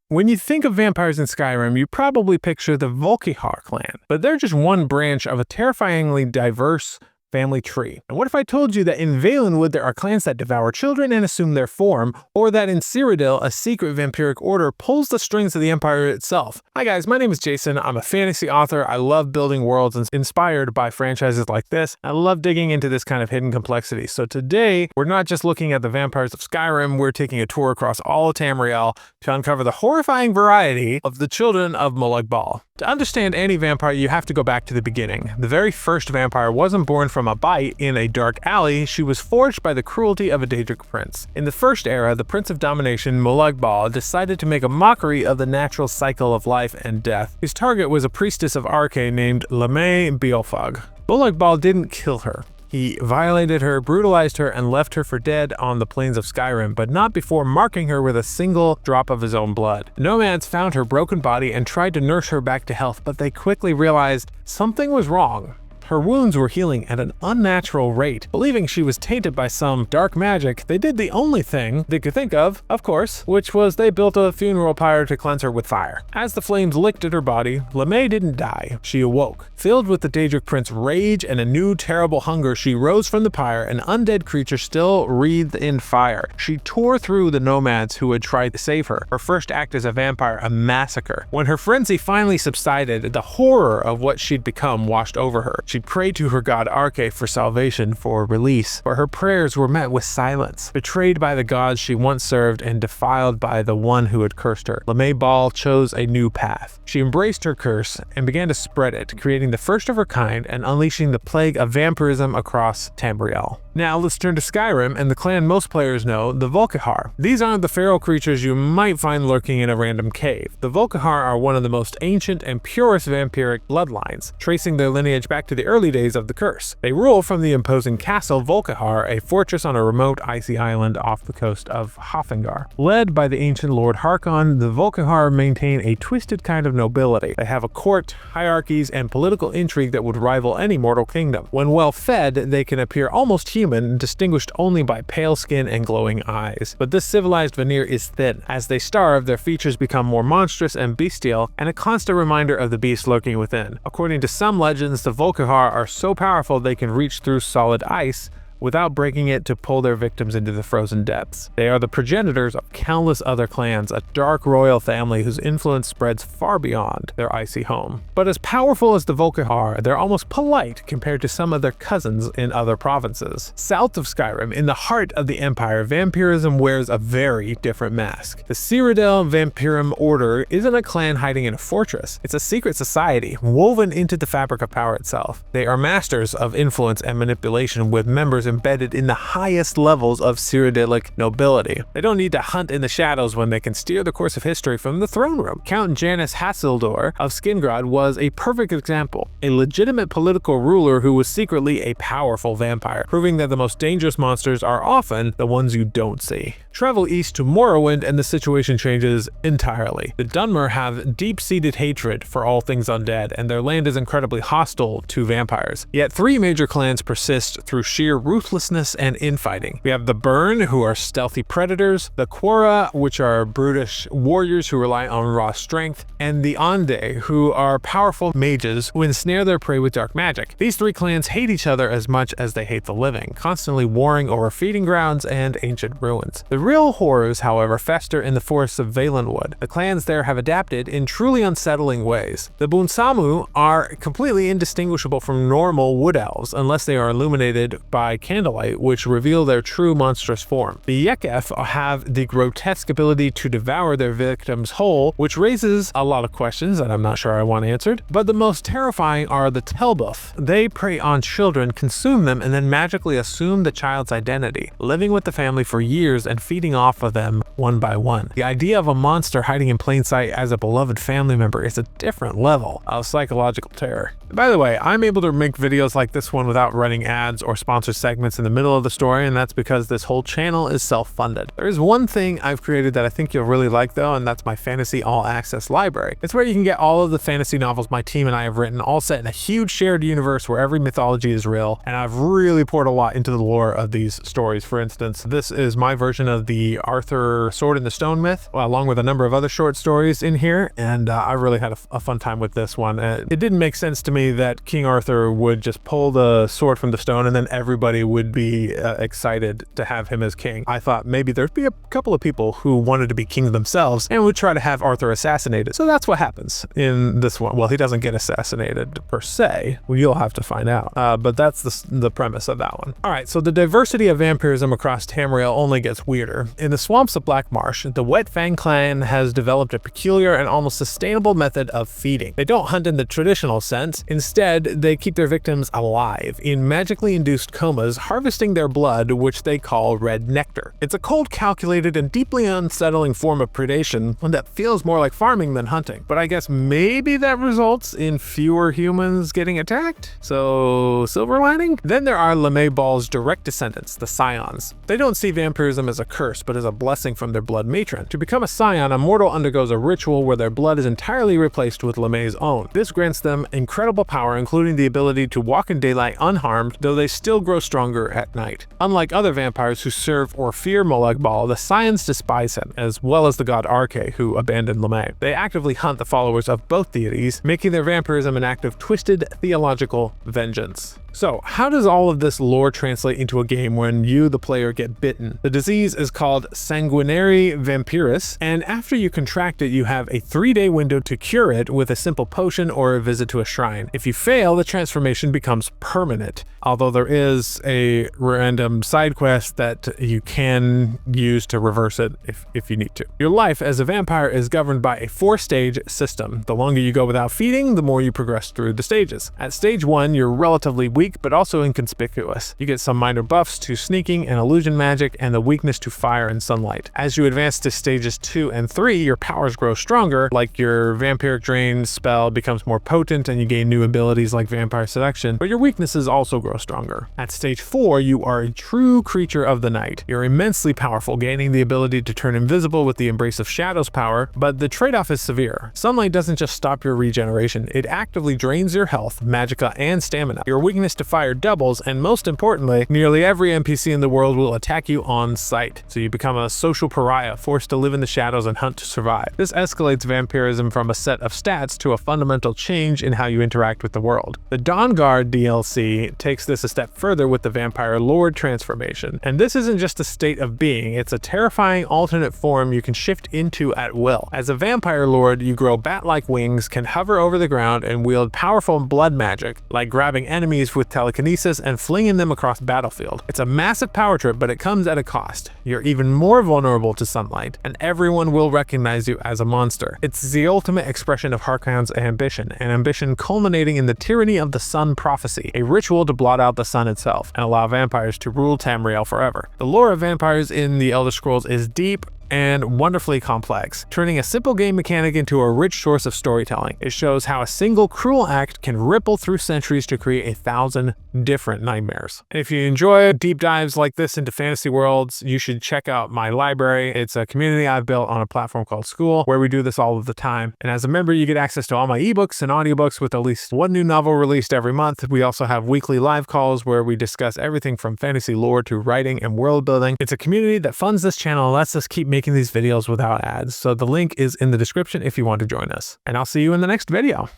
When you think of vampires in Skyrim, you probably picture the Volkihar clan, but they're just one branch of a terrifyingly diverse family tree. And what if I told you that in Valenwood there are clans that devour children and assume their form, or that in Cyrodiil a secret vampiric order pulls the strings of the empire itself? Hi guys, my name is Jason. I'm a fantasy author. I love building worlds inspired by franchises like this. I love digging into this kind of hidden complexity. So today, we're not just looking at the vampires of Skyrim, we're taking a tour across all of Tamriel to uncover the horrifying variety of the children of Molag Bal. To understand any vampire, you have to go back to the beginning. The very first vampire wasn't born from a bite in a dark alley. She was forged by the cruelty of a Daedric prince. In the first era, the prince of domination, Molag Bal, decided to make a mockery of the natural cycle of life and death. His target was a priestess of Arche named Lame Beolfag. Molag Bal didn't kill her. He violated her, brutalized her, and left her for dead on the plains of Skyrim, but not before marking her with a single drop of his own blood. Nomads found her broken body and tried to nurse her back to health, but they quickly realized something was wrong. Her wounds were healing at an unnatural rate. Believing she was tainted by some dark magic, they did the only thing they could think of course, which was they built a funeral pyre to cleanse her with fire. As the flames licked at her body, Lame didn't die. She awoke. Filled with the Daedric prince's rage and a new terrible hunger, she rose from the pyre, an undead creature still wreathed in fire. She tore through the nomads who had tried to save her. Her first act as a vampire, a massacre. When her frenzy finally subsided, the horror of what she'd become washed over her. She prayed to her god Arche for salvation, for release, but her prayers were met with silence. Betrayed by the gods she once served and defiled by the one who had cursed her, Lame Bal chose a new path. She embraced her curse and began to spread it, creating the first of her kind and unleashing the plague of vampirism across Tamriel. Now let's turn to Skyrim and the clan most players know, the Volkihar. These aren't the feral creatures you might find lurking in a random cave. The Volkihar are one of the most ancient and purest vampiric bloodlines, tracing their lineage back to the early days of the curse. They rule from the imposing castle Volkihar, a fortress on a remote icy island off the coast of Hothingar. Led by the ancient Lord Harkon, the Volkihar maintain a twisted kind of nobility. They have a court, hierarchies, and political intrigue that would rival any mortal kingdom. When well fed, they can appear almost human, distinguished only by pale skin and glowing eyes. But this civilized veneer is thin. As they starve, their features become more monstrous and bestial, and a constant reminder of the beast lurking within. According to some legends, the Volkihar are so powerful they can reach through solid ice without breaking it to pull their victims into the frozen depths. They are the progenitors of countless other clans, a dark royal family whose influence spreads far beyond their icy home. But as powerful as the Volkihar, they're almost polite compared to some of their cousins in other provinces. South of Skyrim, in the heart of the empire, vampirism wears a very different mask. The Cyrodiil Vampirum Order isn't a clan hiding in a fortress. It's a secret society, woven into the fabric of power itself. They are masters of influence and manipulation, with members embedded in the highest levels of Cyrodiilic nobility. They don't need to hunt in the shadows when they can steer the course of history from the throne room. Count Janis Hassildor of Skingrad was a perfect example, a legitimate political ruler who was secretly a powerful vampire, proving that the most dangerous monsters are often the ones you don't see. Travel east to Morrowind and the situation changes entirely. The Dunmer have deep-seated hatred for all things undead, and their land is incredibly hostile to vampires. Yet three major clans persist through sheer ruthlessness and infighting. We have the Burn, who are stealthy predators, the Quora, which are brutish warriors who rely on raw strength, and the Onde, who are powerful mages who ensnare their prey with dark magic. These three clans hate each other as much as they hate the living, constantly warring over feeding grounds and ancient ruins. The real horrors, however, fester in the forests of Valenwood. The clans there have adapted in truly unsettling ways. The Bunsamu are completely indistinguishable from normal wood elves unless they are illuminated by candlelight, which reveal their true monstrous form. The Yekef have the grotesque ability to devour their victims whole, which raises a lot of questions that I'm not sure I want answered. But the most terrifying are the Telbuth. They prey on children, consume them, and then magically assume the child's identity, living with the family for years and feeding off of them one by one. The idea of a monster hiding in plain sight as a beloved family member is a different level of psychological terror. By the way, I'm able to make videos like this one without running ads or sponsor segments segments in the middle of the story, and that's because this whole channel is self-funded. There is one thing I've created that I think you'll really like though, and that's my fantasy all-access library. It's where you can get all of the fantasy novels my team and I have written, all set in a huge shared universe where every mythology is real, and I've really poured a lot into the lore of these stories. For instance, this is my version of the Arthur Sword in the Stone myth, along with a number of other short stories in here, and I really had a fun time with this one. It didn't make sense to me that King Arthur would just pull the sword from the stone and then everybody would be excited to have him as king. I thought maybe there'd be a couple of people who wanted to be king themselves and would try to have Arthur assassinated. So that's what happens in this one. Well, he doesn't get assassinated per se. Well, you'll have to find out. But that's the premise of that one. All right, so the diversity of vampirism across Tamriel only gets weirder. In the swamps of Black Marsh, the Wet Fang clan has developed a peculiar and almost sustainable method of feeding. They don't hunt in the traditional sense. Instead, they keep their victims alive in magically induced comas, harvesting their blood, which they call red nectar. It's a cold, calculated, and deeply unsettling form of predation, one that feels more like farming than hunting. But I guess maybe that results in fewer humans getting attacked? So, silver lining? Then there are Molag Bal's direct descendants, the Scions. They don't see vampirism as a curse, but as a blessing from their blood matron. To become a Scion, a mortal undergoes a ritual where their blood is entirely replaced with Lemay's own. This grants them incredible power, including the ability to walk in daylight unharmed, though they still grow stronger at night. Unlike other vampires who serve or fear Molag Bal, the Scions despise him, as well as the god Arche, who abandoned Lemay. They actively hunt the followers of both deities, making their vampirism an act of twisted theological vengeance. So, how does all of this lore translate into a game when you, the player, get bitten? The disease is called sanguinary vampiris, and after you contract it, you have a 3-day window to cure it with a simple potion or a visit to a shrine. If you fail, the transformation becomes permanent, although there is a random side quest that you can use to reverse it if you need to. Your life as a vampire is governed by a 4-stage system. The longer you go without feeding, the more you progress through the stages. At stage 1, you're relatively weak, but also inconspicuous. You get some minor buffs to sneaking and illusion magic and the weakness to fire and sunlight. As you advance to stages 2 and 3, your powers grow stronger, like your vampiric drain spell becomes more potent and you gain new abilities like vampire seduction, but your weaknesses also grow stronger. At stage 4, you are a true creature of the night. You're immensely powerful, gaining the ability to turn invisible with the Embrace of Shadows power, but the trade-off is severe. Sunlight doesn't just stop your regeneration, it actively drains your health, magicka, and stamina. Your weakness to fire doubles, and most importantly, nearly every NPC in the world will attack you on sight, so you become a social pariah forced to live in the shadows and hunt to survive. This escalates vampirism from a set of stats to a fundamental change in how you interact with the world. The Dawnguard DLC takes this a step further with the Vampire Lord transformation, and this isn't just a state of being, it's a terrifying alternate form you can shift into at will. As a Vampire Lord, you grow bat-like wings, can hover over the ground, and wield powerful blood magic, like grabbing enemies with telekinesis and flinging them across the battlefield. It's a massive power trip, but it comes at a cost. You're even more vulnerable to sunlight, and everyone will recognize you as a monster. It's the ultimate expression of Harkon's ambition, an ambition culminating in the Tyranny of the Sun prophecy, a ritual to blot out the sun itself and allow vampires to rule Tamriel forever. The lore of vampires in the Elder Scrolls is deep and wonderfully complex, turning a simple game mechanic into a rich source of storytelling. It shows how a single cruel act can ripple through centuries to create 1,000 different nightmares. And if you enjoy deep dives like this into fantasy worlds, you should check out my library. It's a community I've built on a platform called School, where we do this all of the time. And as a member, you get access to all my ebooks and audiobooks with at least one new novel released every month. We also have weekly live calls where we discuss everything from fantasy lore to writing and world building. It's a community that funds this channel and lets us keep making these videos without ads. So the link is in the description if you want to join us. And I'll see you in the next video.